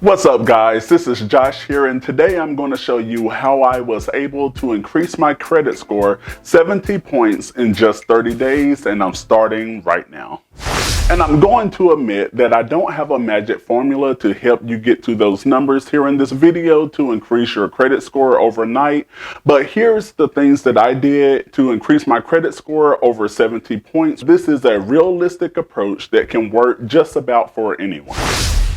What's up guys, this is Josh here, and today I'm going to show you how I was able to increase my credit score 70 points in just 30 days, and I'm starting right now. And I'm going to admit that I don't have a magic formula to help you get to those numbers here in this video to increase your credit score overnight, but here's the things that I did to increase my credit score over 70 points. This is a realistic approach that can work just about for anyone.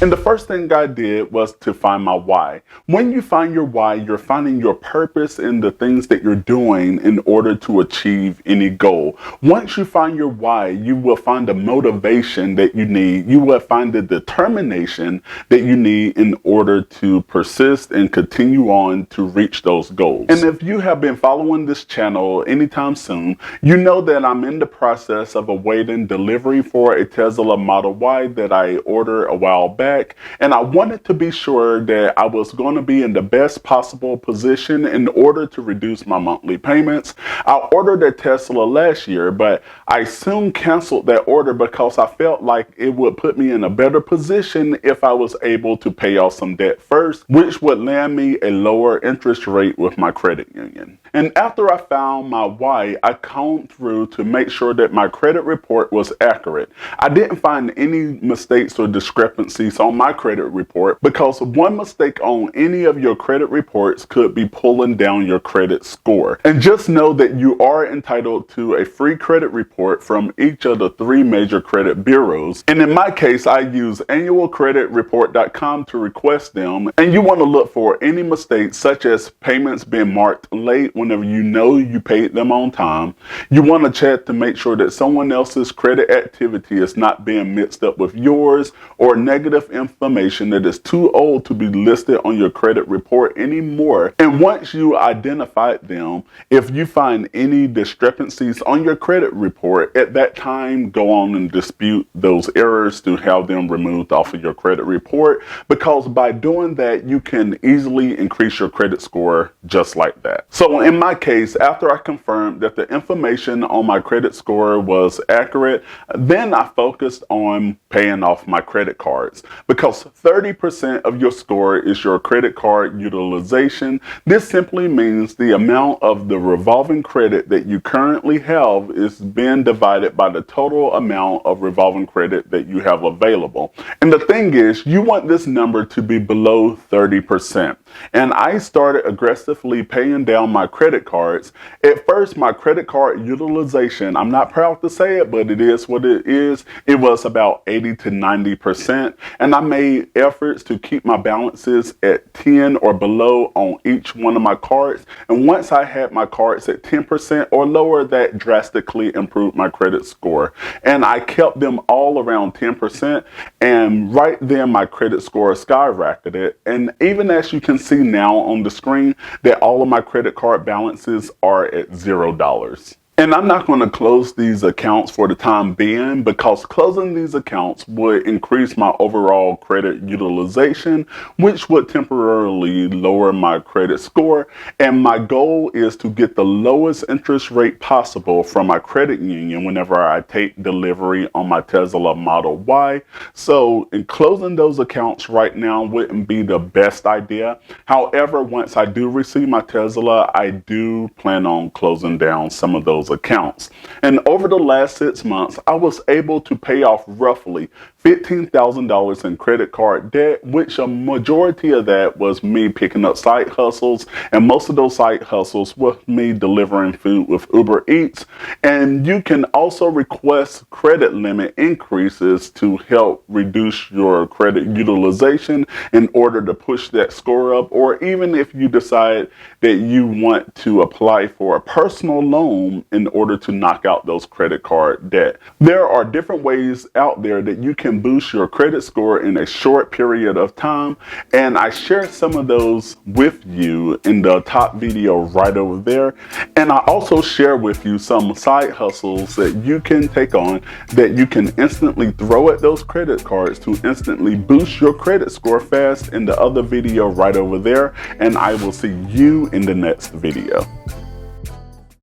And the first thing I did was to find my why. When you find your why, you're finding your purpose in the things that you're doing in order to achieve any goal. Once you find your why, you will find the motivation that you need. You will find the determination that you need in order to persist and continue on to reach those goals. And if you have been following this channel anytime soon, you know that I'm in the process of awaiting delivery for a Tesla Model Y that I ordered a while back. And I wanted to be sure that I was going to be in the best possible position in order to reduce my monthly payments. I ordered a Tesla last year, but I soon canceled that order because I felt like it would put me in a better position if I was able to pay off some debt first, which would land me a lower interest rate with my credit union. And after I found my why, I combed through to make sure that my credit report was accurate. I didn't find any mistakes or discrepancies on my credit report, because one mistake on any of your credit reports could be pulling down your credit score. And just know that you are entitled to a free credit report from each of the 3 major credit bureaus. And in my case, I use annualcreditreport.com to request them. And you want to look for any mistakes, such as payments being marked late whenever you know you paid them on time. You want to check to make sure that someone else's credit activity is not being mixed up with yours, or negative information that is too old to be listed on your credit report anymore. And once you identified them, if you find any discrepancies on your credit report, at that time go on and dispute those errors to have them removed off of your credit report, because by doing that you can easily increase your credit score just like that. So in my case, after I confirmed that the information on my credit score was accurate, then I focused on paying off my credit cards, because 30% of your score is your credit card utilization. This simply means the amount of the revolving credit that you currently have is being divided by the total amount of revolving credit that you have available. And the thing is, you want this number to be below 30%. And I started aggressively paying down my credit cards. At first, my credit card utilization, I'm not proud to say it, but it is what it is. It was about 80 to 90%. And I made efforts to keep my balances at 10 or below on each one of my cards. And once I had my cards at 10% or lower, that drastically improved my credit score. And I kept them all around 10%. And right then my credit score skyrocketed. And even as you can see now on the screen, that all of my credit card balances are at $0. And I'm not going to close these accounts for the time being, because closing these accounts would increase my overall credit utilization, which would temporarily lower my credit score. And my goal is to get the lowest interest rate possible from my credit union whenever I take delivery on my Tesla Model Y. So in closing those accounts right now wouldn't be the best idea. However, once I do receive my Tesla, I do plan on closing down some of those accounts. And over the last 6 months, I was able to pay off roughly $15,000 in credit card debt, which a majority of that was me picking up side hustles, and most of those side hustles was me delivering food with Uber Eats. And you can also request credit limit increases to help reduce your credit utilization in order to push that score up, or even if you decide that you want to apply for a personal loan in order to knock out those credit card debt. There are different ways out there that you can boost your credit score in a short period of time, and I share some of those with you in the top video right over there. And I also share with you some side hustles that you can take on that you can instantly throw at those credit cards to instantly boost your credit score fast in the other video right over there. And I will see you in the next video.